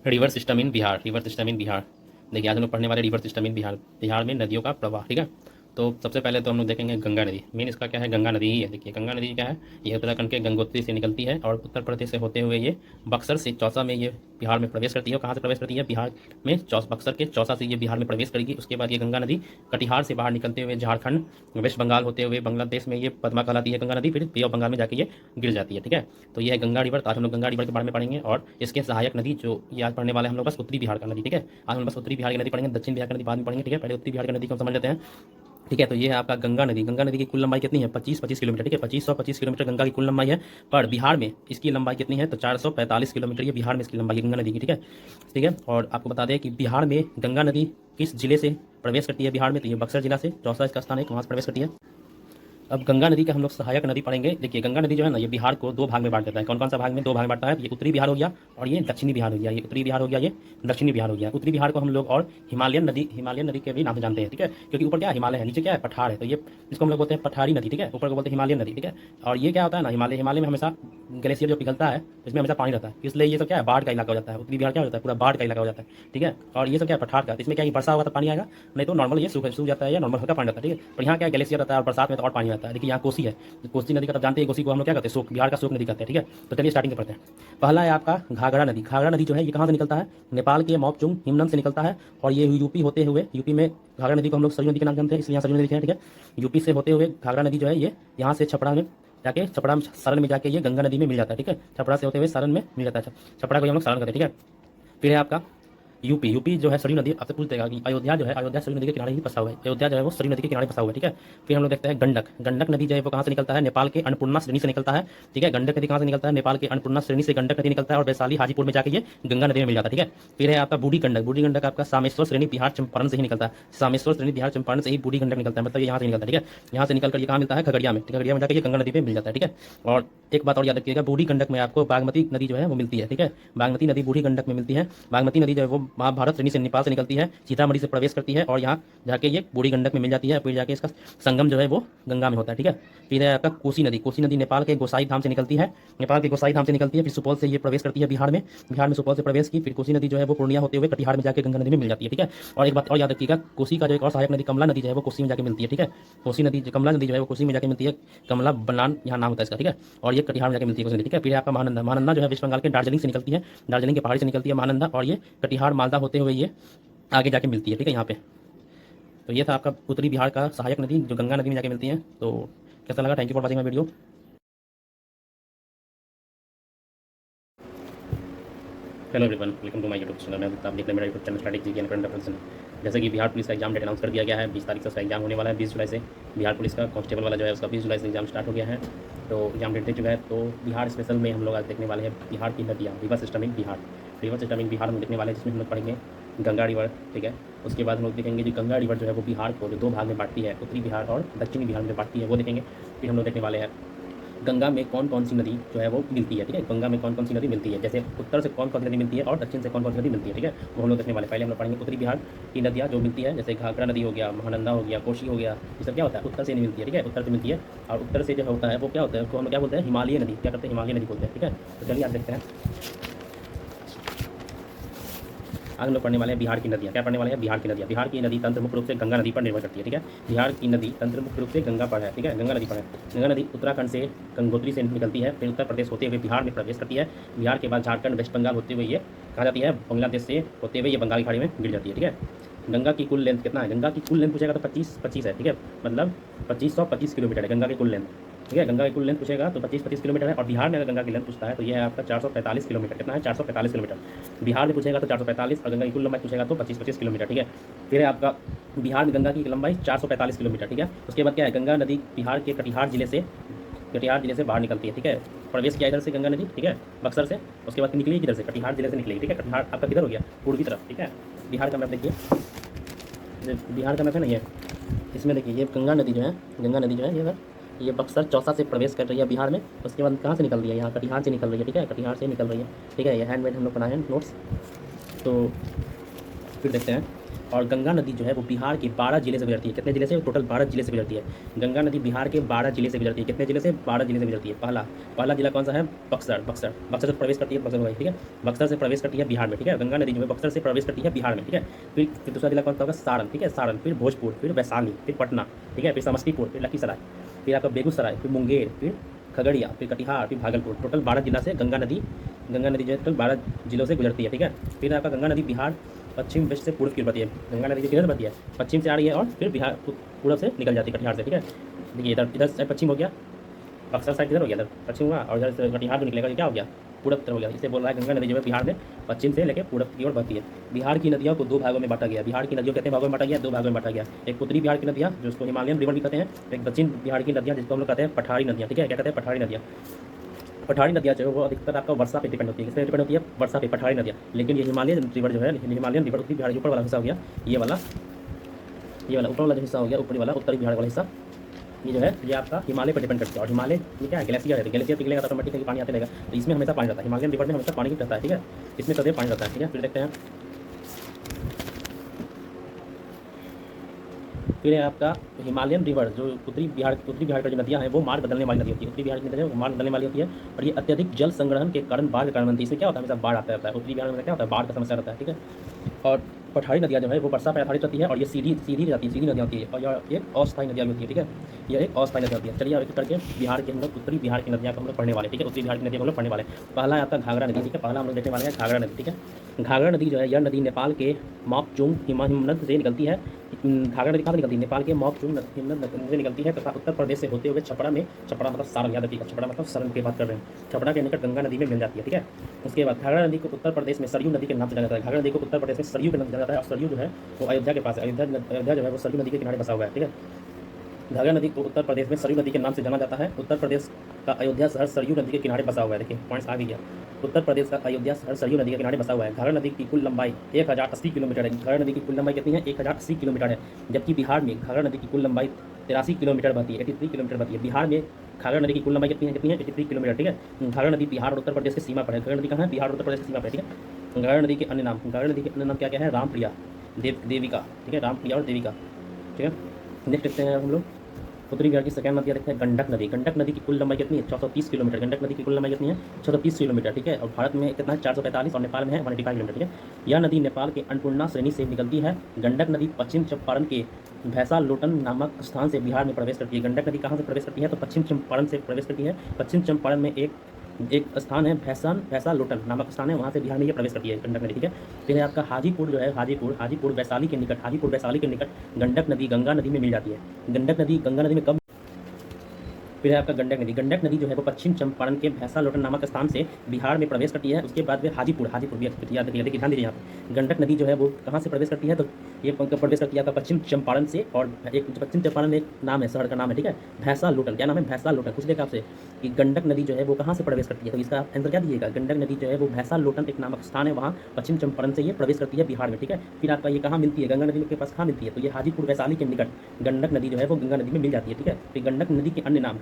River system in Bihar. River system in Bihar, देखिए आज हम लोग पढ़ने वाले river system in Bihar. Bihar में नदियों का प्रवाह, ठीक है। तो सबसे पहले तो हम लोग देखेंगे गंगा नदी। मेन इसका क्या है, गंगा नदी ही है। देखिए गंगा नदी क्या है, ये उत्तराखंड के गंगोत्री से निकलती है और उत्तर प्रदेश से होते हुए ये बक्सर से चौसा में ये बिहार में प्रवेश करती है। और कहाँ से प्रवेश करती है, बिहार में बक्सर के चौसा से ये बिहार में प्रवेश करेगी। उसके बाद ये गंगा नदी कटिहार से बाहर निकलते हुए झारखंड, वेस्ट बंगाल होते हुए बांग्लादेश में ये पद्मा कहलाती है गंगा नदी, फिर बे ऑफ बंगाल में जाके ये गिर जाती है, ठीक है। तो ये है गंगा रिवर। तो आज हम लोग गंगा रिवर के बारे में पढ़ेंगे और इसके सहायक नदी जो ये आज पढ़ने वाले हैं हम लोग बस उत्तरी बिहार का नदी, ठीक है। आज हम बस उत्तरी बिहार की नदी पढ़ेंगे, दक्षिण बिहार की नदी बाद में पढ़ेंगे, ठीक है। पहले उत्तरी बिहार की नदी को समझ लेते हैं, ठीक है। तो ये है आपका गंगा नदी। गंगा नदी की कुल लंबाई कितनी है, 25 किलोमीटर, ठीक है। 2525 किलोमीटर गंगा की कुल लंबाई है। पर बिहार में इसकी लंबाई कितनी है, तो 445 किलोमीटर ये बिहार में इसकी लंबाई है गंगा नदी की, ठीक है। ठीक है। और आपको बता दें कि बिहार में गंगा नदी किस जिले से प्रवेश करती है बिहार में, तो ये बक्सर जिला से, चौसा इसका स्थान है, वहाँ से प्रवेश करती है। अब गंगा नदी का हम लोग सहायक नदी पढ़ेंगे। देखिए गंगा नदी जो है ना, ये बिहार को दो भाग में बांट देता है। कौन कौन सा भाग में, दो भाग में बांटता है। ये उत्तरी बिहार हो गया और ये दक्षिणी बिहार हो गया। ये उत्तरी बिहार हो गया, ये दक्षिणी बिहार हो गया। उत्तरी बिहार को हम लोग और हिमालयन नदी के भी नाम से जानते हैं, ठीक है। क्योंकि ऊपर क्या है, हिमालय है, नीचे क्या है, पठार है। तो ये इसको हम लोग बोलते हैं पठारी नदी, ठीक है। ऊपर को बोलते हैं हिमालयन नदी, ठीक है। और ये क्या होता है ना, हिमालय में हमेशा ग्लेशियर जो पिघलता है इसमें हमेशा पानी रहता है, इसलिए ये सब क्या है, बाढ़ का इलाका हो जाता है। उत्तरी बिहार क्या होता है, पूरा बाढ़ का इलाका हो जाता है, ठीक है। और ये सब क्या है, पठार का। तो इसमें क्या है, वर्षा होगा तो पानी आएगा, नहीं तो नॉर्मल ये सूख जाता है या नॉर्मल हल्का पानी रहता है, ठीक है। पर यहाँ क्या ग्लेशियर रहता है और बरसात में तो और पानी रहता है। देखिए यहाँ कोसी है, कोसी नदी का तब जानते हैं, कोसी को हम लोग क्या कहते हैं, शोक, बिहार का शोक नदी कहते हैं, ठीक है। तो चलिए स्टार्टिंग से पढ़ते हैं। पहला है आपका घाघरा नदी। घाघरा नदी जो है ये कहाँ से निकलता है, नेपाल के मौपचुंग हिमनन से निकलता है और ये यूपी होते हुए, यूपी में घाघरा नदी को हम लोग सरयू नदी के नाम जानते हैं, इसलिए यहाँ सरयू नदी लिखे हैं, ठीक है। यूपी से होते हुए घाघरा नदी जो है ये यहाँ से छपरा में जाके, छपरा सरन में जाके ये गंगा नदी में मिल जाता है, ठीक है। छपरा से होते हुए सरन में मिल जाता है, छपरा को हम लोग सरन करते हैं, ठीक है। फिर है आपका यूपी जो है सरयू नदी। आपसे पूछ देगा कि अयोध्या जो है, अयोध्या सरयू नदी के किनारे ही फंसा हुआ है। अयोध्या जो है वो सरयू नदी के किनारे फंसा हुआ है, ठीक है। फिर हम लोग देखते हैं गंडक नदी जो है वो कहाँ से निकलता है, नेपाल के अन्नपूर्णा श्रेणी से निकलता है, ठीक है। गंडक नदी कहाँ से निकलता है, नेपाल के अन्नपूर्णा श्रेणी से गंडक नदी निकलता है और वैशाली हाजीपुर में जाकर ये गंगा नदी में मिल जाता है, ठीक है। फिर है आपका बूढ़ी गंडक आपका सामेश्वर श्रेणी बिहार चंपारण से ही निकलता है। सामेश्वर श्रेणी बिहार चंपारण से ही बूढ़ी गंडक निकलता है, मतलब यहाँ से निकलता है, ठीक है। यहाँ से निकलकर ये कहाँ मिलता है, खगड़िया में, खगड़िया में जाकर ये गंगा नदी में मिल जाता है, ठीक है। और एक बात और याद रखिएगा, बूढ़ी गंडक में आपको बागमती नदी जो है वो मिलती है, ठीक है। बागमती नदी बूढ़ी गंडक में मिलती है। बागमती नदी जो है वो महाभारत श्रेणी से, नेपाल से निकलती है, सीतामढ़ी से प्रवेश करती है और यहाँ जाके ये बूढ़ी गंडक में मिल जाती है। फिर जाके इसका संगम जो है वो गंगा में होता है, ठीक है। फिर है आपका कोसी नदी नेपाल के गोसाई धाम से निकलती है, नेपाल के गोसाई धाम से निकलती है। फिर सुपौल से ये प्रवेश करती है बिहार में सुपौल से प्रवेश की। फिर कोसी नदी जो है वो पूर्णिया होते हुए कटिहार में जाके गंगा नदी में मिल जाती है, ठीक है। और एक बात और याद रखिएगा, कोसी का जो एक और सहायक नदी कमला नदी जो है वो कोसी में जाके मिलती है, ठीक है। कमला नदी जो है वो कोसी में जाके मिलती है, कमला बलान यहाँ नाम होता है इसका, ठीक है। और ये कटिहार में जाके मिलती है कोसी नदी, ठीक है। फिर आपका महानंदा जो है वेस्ट बंगाल के दार्जिलिंग से निकलती है, दार्जिलिंग के पहाड़ी से निकलती है महानंदा और ये कटिहार मालदा होते हुए ये आगे जाके मिलती है, ठीक है, यहाँ पे। तो ये था आपका उत्तरी बिहार का सहायक नदी जो गंगा नदी में जाके मिलती है। तो कैसा लगा, thank you for watching my video. Hello everyone, welcome to my YouTube channel. मैं आप देख रहे हैं मेरा YouTube channel strategy and current affairs. जैसे कि बिहार पुलिस का एग्जाम डेट अनाउंस कर दिया गया है, 20 तारीख से उसका एग्जाम होने वाला है। 20 जुलाई से बिहार पुलिस का कांस्टेबल वाला जो है उसका 20 जुलाई से एग्जाम स्टार्ट हो गया है। तो एग्जाम डेट दे चुका है। तो बिहार स्पेशल में हम लोग आज देखने वाले हैं बिहार की नदियाँ, river system in Bihar. River system in Bihar हम देखने वाले हैं, जिसमें हम लोग पढ़ेंगे गंगा रिवर, ठीक है। उसके बाद हम लोग देखेंगे कि गंगा रिवर जो है वो बिहार को जो दो भाग में बांटती है, उत्तरी बिहार और दक्षिणी बिहार में बांटती है, वो देखेंगे। फिर हम लोग देखने वाले हैं गंगा में कौन कौन सी नदी जो है वो मिलती है, ठीक है। गंगा में कौन कौन सी नदी मिलती है, जैसे उत्तर से कौन कौन सी नदी मिलती है और दक्षिण से कौन कौन सी नदी मिलती है, ठीक है। वो हम लोग देखने वाले। पहले हम लोग पढ़ेंगे उत्तरी बिहार की नदियाँ जो मिलती है, जैसे घाघरा नदी हो गया, महानंदा हो गया, कोसी हो गया। ये सब क्या होता है, उत्तर से नहीं मिलती है, ठीक है, उत्तर से मिलती है। और उत्तर से जो होता है वो क्या होता है, उसको हम क्या बोलते हैं, हिमालय नदी। क्या करते हैं, हिमालय नदी बोलते हैं, ठीक है। तो चलिए आज देखते हैं। आज हम लोग पढ़ने वाले हैं बिहार की नदियाँ। क्या पढ़ने वाले हैं, बिहार की नदियाँ। बिहार की नदी तंत्र मुख्य रूप से गंगा नदी पर निर्भर करती है, ठीक है। बिहार की नदी तंत्र मुख्य रूप से गंगा पर है, ठीक है, गंगा नदी पर है। गंगा नदी उत्तराखंड से गंगोत्री से निकलती है, फिर उत्तर प्रदेश होते हुए बिहार में प्रवेश करती है। बिहार के बाद झारखंड, वेस्ट बंगाल होते हुए ये कहाँ जाती है, बांग्लादेश से होते हुए ये बंगाल की खाड़ी में गिर जाती है, ठीक है। गंगा की कुल लेंथ कितना है, गंगा की कुल लेंथ पूछेगा तो 25 है, ठीक है। मतलब 2525 किलोमीटर है गंगा की कुल लेंथ, ठीक है। गंगा की कुल लेंथ पूछेगा तो 25 किलोमीटर है। और बिहार में अगर गंगा की लेंथ पूछता है तो यह है आपका 445 किलोमीटर। कितना है, 445 किलोमीटर। बिहार में पूछेगा तो 445 और गंगा की कुल लंबाई पूछेगा तो 25 किलोमीटर, ठीक है। फिर है आपका बिहार में गंगा की लंबाई 445 किलोमीटर, ठीक है। उसके बाद क्या है, गंगा नदी बिहार के कटिहार जिले से बाहर निकलती है, ठीक है। प्रवेश किया इधर से गंगा नदी, ठीक है, बक्सर से। उसके बाद निकली किधर से, कटिहार जिले से निकलेगी, ठीक है। कटिहार आपका किधर हो गया, पूर्वी तरफ, ठीक है। बिहार का मैप देखिए, बिहार का मैप है ना ये, इसमें देखिए ये गंगा नदी जो है ये बक्सर चौसा से प्रवेश कर रही है बिहार में। उसके बाद कहाँ से निकल रही है, यहाँ कटिहार से निकल रही है, ठीक है, कटिहार से निकल रही है, ठीक है। ये हैंडमेड हम लोग बनाए हैं नोट्स। तो फिर देखते हैं और गंगा नदी जो है वो बिहार के 12 जिले से गुजरती है। कितने जिले से? टोटल 12 जिले से गुजरती है। गंगा नदी बिहार के 12 जिले से गुजरती है। कितने जिले से? 12 जिले से गुजरती है। पहला जिला कौन सा है? बक्सर। बक्सर से प्रवेश करती है, बक्सर होगा, ठीक है। बक्सर से प्रवेश करती है बिहार में, ठीक है। गंगा नदी जो है बक्सर से प्रवेश करती है बिहार में, ठीक है। फिर दूसरा जिला कौन सा होगा? सारण, ठीक है, सारण। फिर भोजपुर, फिर वैशाली, फिर पटना, ठीक है, फिर समस्तीपुर, फिर लखीसराय, फिर आपका बेगूसराय, फिर मुंगेर, फिर खगड़िया, फिर कटिहार, फिर भागलपुर। टोटल 12 जिला से गंगा नदी जो है टोटल 12 जिलों से गुजरती है, ठीक है। फिर आपका गंगा नदी बिहार पश्चिम वेस्ट से पूर्व की ओर बहती है। गंगा नदी किधर बहती है? पश्चिम से आ रही है और फिर बिहार पूर्व से निकल जाती है कटिहार से, ठीक है। देखिए इधर से पश्चिम हो गया, बक्सर साइड किधर हो गया? इधर पश्चिम हुआ, और इधर से कटिहार जो निकलेगा ये क्या हो गया? पूरब तरफ हो गया। इसे बोल रहा है गंगा नदी जो है बिहार में पश्चिम से लेकर पूरब की ओर बहती है। बिहार की नदियों को 2 भागों में बांटा गया। बिहार की नदियों कितने भागों में बांटा गया? 2 भागों में बांटा गया। एक उत्तरी बिहार की नदियाँ जिसको हिमालयन रिवर भी कहते हैं, एक दक्षिण बिहार की नदियाँ जिसको हम लोग कहते हैं पठारी नदियाँ, ठीक है। क्या कहते हैं? पठारी नदियाँ। पठारी नदियाँ जो है वो अधिकतर आपका वर्षा पे डिपेंड होती है। किस पे डिपेंड होती है? वर्षा पे, पठारी नदियाँ। लेकिन ये हिमालयन रिवर जो है, हिमालयन रिवर उत्तरी बिहार के ऊपर वाला हिस्सा हो गया, ये वाला ऊपर वाला जो हिस्सा हो गया, ऊपरी वाला उत्तरी बिहार वाला हिस्सा, ये जो है ये आपका हिमालय पर डिपेंड करता है। और हिमालय में क्या है? ग्लेशियर है। ग्लेशियर पिघलेगा तो ऑटोमेटिकली पानी आते रहेगा, तो इसमें हमेशा पानी रहता है। हिमालयन रिवर में हमेशा पानी रहता है, ठीक है। इसमें सदैव पानी रहता है, ठीक है। फिर देखते हैं, फिर है आपका हिमालयन रिवर जो उत्तरी बिहार का जो नदियाँ हैं वो मार्ग बदलने वाली नदी होती है। उत्तरी बिहार की नदियाँ मार्ग बदलने वाली होती है, और ये अत्यधिक जल संग्रहण के कारण बाढ़ का कारण बनती है। इसमें क्या होता है? हमेशा बाढ़ आता रहता है। उत्तरी बिहार में क्या होता है? बाढ़ का समस्या रहता है, ठीक है। और पठारी नदियाँ जो है वो वर्षा पर आधारित होती है, और ये सीधी जाती है, सीधी नदियाँ होती है, और यह एक अस्थायी नदियाँ होती है, ठीक है। यह एक अस्थायी नदी होती है। चलिए अब एक करके बिहार के हम लोग उत्तरी बिहार की नदियाँ को हम लोग पढ़ने वाले, ठीक है। उत्तरी बिहार की नदियों को हम लोग पढ़ने वाले। पहला है आपका घाघरा नदी, ठीक है। पहला हम लोग देखने वाले हैं घाघरा नदी, ठीक है। घाघरा नदी जो है यह नदी नेपाल के मौकचुंग हिमनद से निकलती है। घाघरा नदी कहाँ से निकलती है? नेपाल के मौकचुंग हिमनद से निकलती है तथा उत्तर प्रदेश से होते हुए छपरा मतलब सारण, याद रखिएगा, छपरा मतलब सारण की बात कर रहे हैं। छपरा के निकट गंगा नदी में मिल जाती है, ठीक है। उसके बाद घाघरा नदी को उत्तर प्रदेश में सरयू नदी के नाम से जाना जाता है। घाघरा नदी को उत्तर प्रदेश में सरयू के नाम से जाना जाता है, और सरयू जो है वो अयोध्या के पास है। अयोध्या जो है वो सरयू नदी के किनारे बसा हुआ है, ठीक है। घाघरा नदी को उत्तर प्रदेश में सरयू नदी के नाम से जाना जाता है। उत्तर प्रदेश का अयोध्या शहर सरयू नदी के किनारे बसा हुआ है। देखिए पॉइंट्स आ गया। उत्तर प्रदेश का अयोध्या शहर सरयू नदी के किनारे बसा हुआ है। घाघरा नदी की कुल लंबाई 1080 किलोमीटर है। घाघरा नदी की कुल लंबाई कितनी है? 1080 किलोमीटर है। जबकि बिहार में घाघरा नदी की कुल लंबाई 83 किलोमीटर बहती है, 83 किलोमीटर बहती है। बिहार में घाघरा नदी की कुल लंबाई कितनी है? 83 किलोमीटर, ठीक है। घाघरा नदी बिहार और उत्तर प्रदेश की सीमा पर है। घाघरा नदी कहाँ है? बिहार और उत्तर प्रदेश की सीमा पर, ठीक है। घाघरा नदी के अन्य नाम क्या क्या है? रामप्रिया, देविका, ठीक है। रामप्रिया और देविका, ठीक है। नेक्स्ट देखते हैं हम लोग उत्तरी बिहार की सेकंड नदी देखते हैं गंडक नदी। गंडक नदी की कुल लंबाई कितनी है? 630 किलोमीटर। गंडक नदी की कुल लंबाई कितनी है? 630 किलोमीटर, ठीक है। और भारत में कितना है? 445, और नेपाल में है 185 किलोमीटर, ठीक है। यह नदी नेपाल के अन्नपूर्णा श्रेणी से निकलती है। गंडक नदी पश्चिम चंपारण के भैंसा लोटन नामक स्थान से बिहार में प्रवेश करती है। गंडक नदी कहाँ से प्रवेश करती है? तो पश्चिम चंपारण से प्रवेश करती है। पश्चिम चंपारण में एक स्थान है भैंसा लोटन नामक स्थान है, वहाँ से बिहार में ये प्रवेश करती है गंडक नदी, ठीक है। फिर है आपका हाजीपुर जो है, हाजीपुर वैशाली के निकट गंडक नदी गंगा नदी में मिल जाती है। गंडक नदी गंगा नदी में कब? फिर है आपका गंडक नदी जो है वो पश्चिम चंपारण के भैंसा लोटन नामक स्थान से बिहार में प्रवेश करती है। उसके बाद में हाजीपुर भी याद रखिए, ध्यान दीजिए यहाँ पे। गंडक नदी जो है वो कहाँ से प्रवेश करती है? तो ये प्रवेश करती है आपका पश्चिम चंपारण से, और एक पश्चिम चंपारण में एक नाम है, शहर का नाम है, ठीक है, भैंसा लोटन। क्या नाम है? भैंसा लोटन। पूछ लेगा आपसे कि गंडक नदी जो है वो कहाँ से प्रवेश करती है, तो इसका आंसर क्या दीजिएगा? गंडक नदी जो है वो भैंसा लोटन एक नामक स्थान है, वहाँ पश्चिम चंपारण से ये प्रवेश करती है बिहार में, ठीक है। फिर आपका ये कहाँ मिलती है? गंगा नदी के पास कहाँ मिलती है? तो ये हाजीपुर वैशाली के निकट गंडक नदी जो है वो गंगा नदी में मिल जाती है, ठीक है। फिर गंडक नदी के अन्य नाम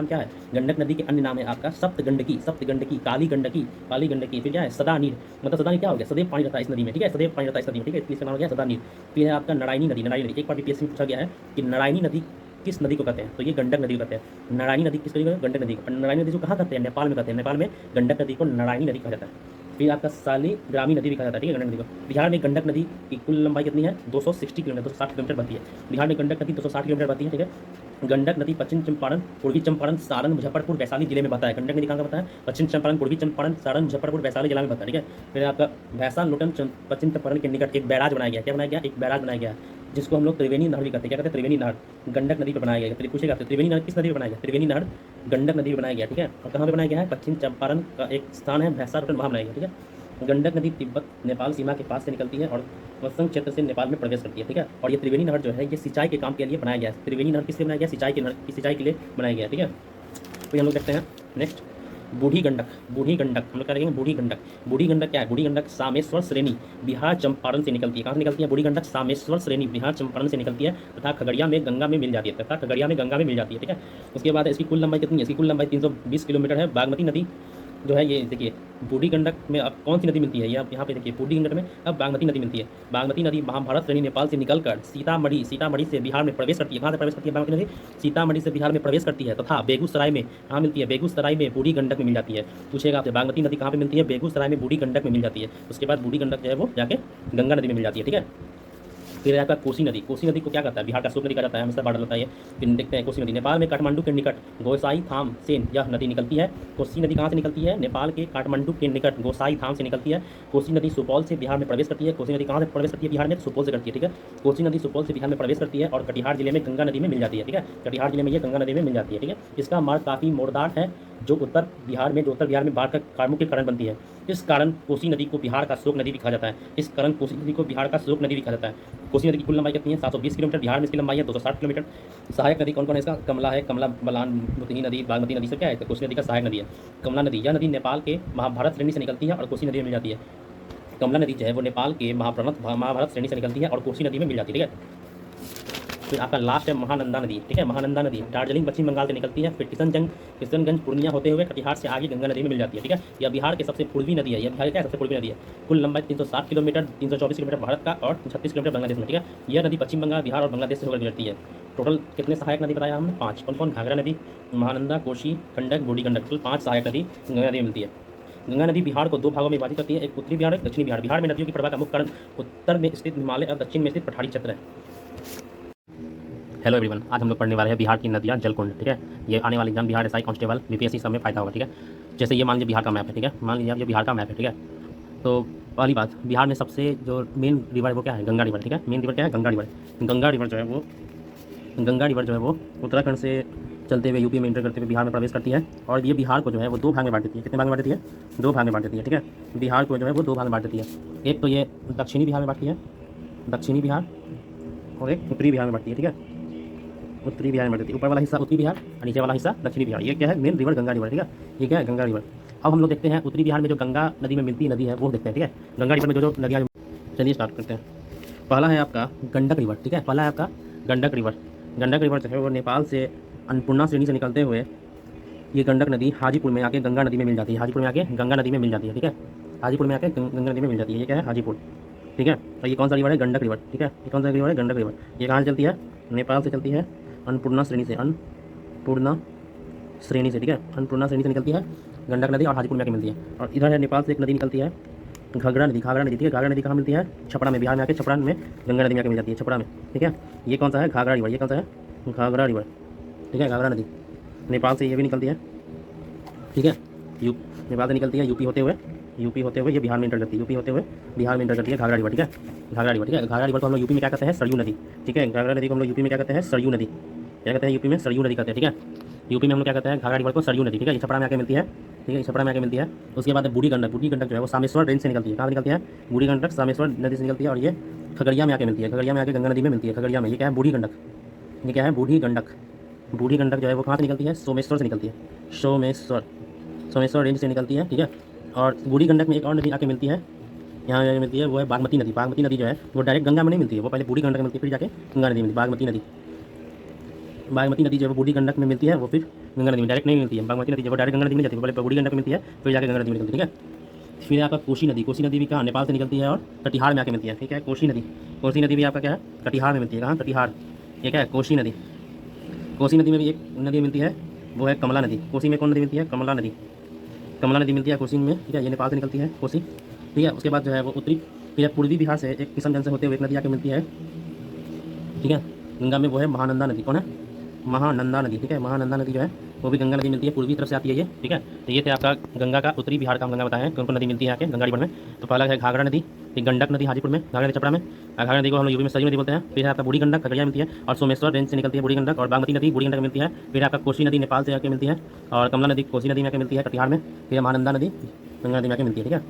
क्या है? गंडक नदी के अन्य नाम है आपका सप्तगंडकी, काली गंडकी, फिर क्या है? सदा नीर, मतलब सदा नीर क्या हो गया? सदैव पानी रहता है इस नदी में, ठीक है। सदैव पानी रहता है इस नदी में, ठीक है। इसका नाम हो गया सदा नीर। फिर है आपका नारायणी नदी। एक बार बीपीएससी में पूछा गया है कि नारायणी नदी किस नदी को कहते हैं? तो ये गंडक नदी को कहते हैं। नारायणी नदी किस नदी को? गंडक नदी को। नारायणी नदी को कहाँ कहते हैं? नेपाल में कहते हैं। नेपाल में गंडक नदी को नारायणी नदी कहा जाता है। फिर आपका सालीग्रामी नदी भी कहा जाता है, ठीक है, गंडक नदी को। बिहार में गंडक नदी की कुल लंबाई कितनी है? 260 किलोमीटर, 260 किलोमीटर बहती है। बिहार में गंडक नदी 260 किलोमीटर बहती है, ठीक है। गंडक नदी पश्चिम चंपारण, पूर्वी चंपारण, सारण, मुजफ्फरपुर, वैशाली जिले में बहता है। गंडक नदी कहाँ का बहता है? पश्चिम चंपारण, पूर्वी चंपारण, सारण, मुजफ्फरपुर, वैशाली जिला में बहता है, ठीक है। फिर आपका भैंसा लोटन पश्चिम चंपारण के निकट एक बैराज बनाया गया। क्या बनाया गया? एक बैराज बनाया गया, जिसको हम लोग त्रिवेणी नहर भी कहते हैं। क्या कहते हैं? त्रिवेणी नहर गंडक नदी पर बनाया गया। फिर पूछेगा आपसे त्रिवेणी नहर किस नदी पर बनाया गया? त्रिवेणी नहर गंडक नदी पर बनाया गया, ठीक है। और कहाँ पर बनाया गया है? पश्चिम चंपारण का एक स्थान है भैंसा लोटन, वहाँ बनाया गया, ठीक है। गंडक नदी तिब्बत नेपाल सीमा के पास से निकलती है और वसंत क्षेत्र से नेपाल में प्रवेश करती है, ठीक है। और ये त्रिवेणी नहर जो है ये सिंचाई के काम के लिए बनाया गया है। त्रिवेणी नहर किस लिए बनाया गया? सिंचाई के लिए बनाया गया, ठीक है। तो हम लोग देखते हैं नेक्स्ट बूढ़ी गंडक हम लोग क्या देखेंगे? बूढ़ी गंडक क्या है? बूढ़ी गंडक सामेश्वर श्रेणी बिहार चंपारण से निकलती है। कहाँ से निकलती है? बूढ़ी गंडक सामेश्वर श्रेणी बिहार चंपारण से निकलती है तथा खगड़िया में गंगा में मिल जाती है, ठीक है। उसके बाद इसकी कुल लंबाई कितनी है? इसकी कुल लंबाई 320 किलोमीटर है। बागमती नदी जो है ये देखिए बूढ़ी गंडक में अब कौन सी नदी मिलती है, यहाँ पे देखिए बूढ़ी गंडक में अब बागमती नदी मिलती है। बागमती नदी महाभारत श्रेणी नेपाल से निकलकर सीतामढ़ी से बिहार में प्रवेश करती है। कहाँ से प्रवेश करती है बागमती नदी? सीतामढ़ी से बिहार में प्रवेश करती है तथा बेगूसराय में कहाँ मिलती है? बेगूसराय में बूढ़ी गंडक में मिल जाती है। पूछेगा आपसे बागमती नदी कहाँ पे मिलती है? बेगूसराय में बूढ़ी गंडक में मिल जाती है। उसके बाद बूढ़ी गंडक जो है वो जाके गंगा नदी में मिल जाती है। ठीक है, फिर आपका कोसी नदी। कोसी नदी को क्या कहता है? बिहार का शोक नदी कहा जाता है, हमेशा बाढ़ लगता है ये। फिर देखते हैं कोसी नदी नेपाल में काठमांडू के निकट गोसाई थाम से यह नदी निकलती है। कोसी नदी कहाँ से निकलती है? नेपाल के काठमांडू के निकट गोसाई थाम से निकलती है। कोसी नदी सुपौल से बिहार में प्रवेश करती है। कोसी नदी कहाँ से प्रवेश करती है बिहार में? सुपौल से करती है। ठीक है, कोसी नदी सुपौल से बिहार में प्रवेश करती है और कटिहार जिले में गंगा नदी में मिल जाती है। ठीक है, कटिहार जिले में ये गंगा नदी में मिल जाती है। ठीक है, इसका मार्ग काफ़ी मोड़दार है जो उत्तर बिहार में बाढ़ का कारणों के कारण बनती है। इस कारण कोसी नदी को बिहार का शोक नदी भी कहा जाता है। इस कारण कोसी नदी को बिहार का शोक नदी भी कहा जाता है। कोसी नदी की कुल लंबाई कितनी है? 720 किलोमीटर। बिहार में इसकी लंबाई है 260 किलोमीटर। सहायक नदी कौन कौन है इसका? कमला है, कमला बलान मुतही नदी बागमती नदी से क्या है? तो कोसी नदी का सहायक नदी है कमला नदी। यह नदी नेपाल के महाभारत श्रेणी से निकलती है और कोसी नदी में मिल जाती है। कमला नदी जो है वो नेपाल के महाभारत श्रेणी से निकलती है और कोसी नदी में मिल जाती है। ठीक है, फिर आपका लास्ट है महानंदा नदी। ठीक है, महानंदा नदी दार्जिलिंग पश्चिम बंगाल से निकलती है। फिर किशनगंज पूर्णिया होते हुए कटिहार से आगे गंगा नदी में मिल जाती है। ठीक है, यह बिहार की सबसे पूर्वी नदी है। यह बिहार की क्या सबसे पूर्वी नदी है? कुल लंबाई 360 किलोमीटर, 324 किलोमीटर भारत का और 36 किलोमीटर बांग्लादेश में। ठीक है, यह नदी पश्चिम बंगाल, बिहार और बांग्लादेश से होकर गुजरती है। टोटल कितने सहायक नदी बताया हमने? 5। कौन कौन? घाघरा नदी, महानंदा, कोसी, गंडक, बूढ़ी गंडक। कुल 5 सहायक नदी गंगा नदी में मिलती है। गंगा नदी बिहार को 2 भागों में विभाजित करती है, एक उत्तरी बिहार और एक दक्षिणी बिहार। बिहार में नदियों की प्रवाह का मुख्य कारण उत्तर में स्थित हिमालय और दक्षिण में स्थित पठारी क्षेत्र है। हेलो एवरीवन, आज हम लोग पढ़ने वाले हैं बिहार की नदियाँ जलकुंड। ठीक है, ये आने वाली exam Bihar SI constable BPSC सब में फायदा होगा। ठीक है, जैसे ये मान लीजिए बिहार का मैप है। ठीक है, मान लीजिए ये बिहार का मैप है। ठीक है, तो पहली बात, बिहार में सबसे जो मेन रिवर है वो क्या है? गंगा रिवर। ठीक है, मेन रिवर क्या है? गंगा रिवर। गंगा रिवर जो है वो उत्तराखंड से चलते हुए यूपी में इंटर करते हुए बिहार में प्रवेश करती है और ये बिहार को जो है वो 2 भाग में बांट देती है। कितने भाग में बांट देती है? 2 भाग में बांट देती है। ठीक है, बिहार को जो है वो 2 भाग में बांट देती है। एक तो ये दक्षिणी बिहार में बांटती है, दक्षिणी बिहार, और एक उत्तरी बिहार में बांटती है। ठीक है, उत्तरी बिहार में बांटती है। ऊपर वाला हिस्सा उत्तरी बिहार और नीचे वाला हिस्सा दक्षिणी बिहार। ये क्या है? Main river Ganga river. ठीक है, ये क्या है? गंगा रिवर। अब हम लोग देखते हैं उत्तरी बिहार में जो गंगा नदी में मिलती नदी है वो देखते हैं। ठीक है, गंगा रिवर में जो नदियाँ, चलिए स्टार्ट करते हैं। पहला है आपका गंडक रिवर। ठीक है, पहला है आपका गंडक रिवर। गंडक रिवर जो है वो नेपाल से अन्नपूर्णा श्रेणी से निकलते हुए ये गंडक नदी हाजीपुर में आके गंगा नदी में मिल जाती है। हाजीपुर में आके गंगा नदी में मिल जाती है। ठीक है, हाजीपुर में आके गंगा नदी में मिल जाती है। ये क्या है? हाजीपुर। ठीक है, और ये कौन सा रिवर है? गंडक रिवर। ठीक है, ये कौन सा रिवर है? गंडक रिवर। ये कहाँ से चलती है? नेपाल से चलती है, अन्नपूर्णा श्रेणी से। अन्नपूर्णा श्रेणी से। ठीक है, अन्नपूर्णा श्रेणी से निकलती है गंडक नदी और हाजीपुर में आके मिलती है। और इधर है नेपाल से एक नदी निकलती है घाघरा नदी। घाघरा नदी। ठीक है, घाघरा नदी कहाँ मिलती है? छपरा में। बिहार में आके छपरा में गंगा नदी में आके मिल जाती है, छपरा में। ठीक है, ये कौन सा है? घाघरा रिवर। ये कौन सा है? घाघरा रिवर। ठीक है, घाघरा नदी नेपाल से ये भी निकलती है। ठीक है, नेपाल से निकलती है यूपी होते हुए ये बिहार में इंटर करती है। यूपी होते हुए बिहार में इंटर करती है घाघरा रिवर। ठीक है, घाघरा रिवर। ठीक है, घाघरा रिवर को हम लोग यूपी में क्या कहते हैं? सरयू नदी। ठीक है, घाघरा नदी को हम लोग यूपी में क्या कहते हैं? सरयू नदी। क्या कहते हैं? यूपी में सरयू नदी कहते हैं। ठीक है, यूपी में हम लोग क्या कहते हैं? घाघरा रिवर को सरयू नदी। ठीक है, ये छपरा में आके मिलती है। ठीक है, छपरा में आके मिलती है। उसके बाद बूढ़ी गंडक। बूढ़ी गंडक जो है वो सामेश्वर रेंज से निकलती है। कहाँ निकलती है? बूढ़ी गंडक सामेश्वर नदी से निकलती है और ये खगड़िया में आके मिलती है। खगड़िया में आके गंगा नदी में मिलती है। खगड़िया में ये क्या है? बूढ़ी गंडक। ये क्या है? बूढ़ी गंडक। बूढ़ी गंडक जो है वो कहाँ से निकलती है? सोमेश्वर से निकलती है। सोमेश्वर रेंज से निकलती है। ठीक है, और बूढ़ी गंडक में एक और नदी आके मिलती है, यहाँ मिलती है, वो है बागमती नदी। बागमती नदी जो है वो डायरेक्ट गंगा में नहीं मिलती है, वो पहले बूढ़ी गंडक में मिलती है फिर जाके गंगा नदी में मिलती है। बागमती नदी जो है बूढ़ी गंडक में मिलती है, वो फिर गंगा नदी में डायरेक्ट नहीं मिलती है। बागमती नदी जब डायरेक्ट गंगा नदी में जाती है, पहले बूढ़ी गंडक में मिलती है फिर जाके गंगा नदी में निकलती है। ठीक है, फिर आपका कोसी नदी। कोसी नदी भी कहाँ? नेपाल से निकलती है और कटिहार में आके मिलती है। ठीक है, कोसी नदी भी आपका क्या है? कटिहार में मिलती है। कहाँ? कटिहार। ये क्या है? कोसी नदी। कोसी नदी में भी एक नदी मिलती है, वो है कमला नदी। कोसी में कौन नदी मिलती है? कमला नदी। कमला नदी मिलती है कोसी में। ठीक है, ये नेपाल से निकलती है कोसी। ठीक है, उसके बाद जो है वो उत्तरी फिर पूर्वी बिहार से एक किशनगंज से होते हुए एक नदी आके मिलती है। ठीक है, गंगा में वो है महानंदा नदी। कौन है? महानंदा नदी। ठीक है, महानंदा नदी जो है वो भी गंगा नदी मिलती है, पूर्वी तरफ से आती है ये। ठीक है, तो ये थे आपका गंगा का उत्तरी बिहार का हम गंगा बताएं कौन कौन नदी मिलती है आके गंगा रिवर में। तो पहला है घाघरा नदी, फिर गंडक नदी हाजीपुर में, घाघरा नदी छपरा में। घाघरा नदी को हम लोग यूपी में सरयू नदी बोलते हैं। फिर है आपका बूढ़ी गंडक खगड़िया मिलती है और सोमेश्वर रेंज से निकलती है बूढ़ी गंडक, और बागमती नदी बूढ़ी गंडक मिलती है। फिर आपका कोसी नदी नेपाल से आके मिलती है, और कमला नदी कोसी नदी में आके मिलती है कटिहार में। फिर महानंदा नदी गंगा नदी में आके मिलती है। ठीक है,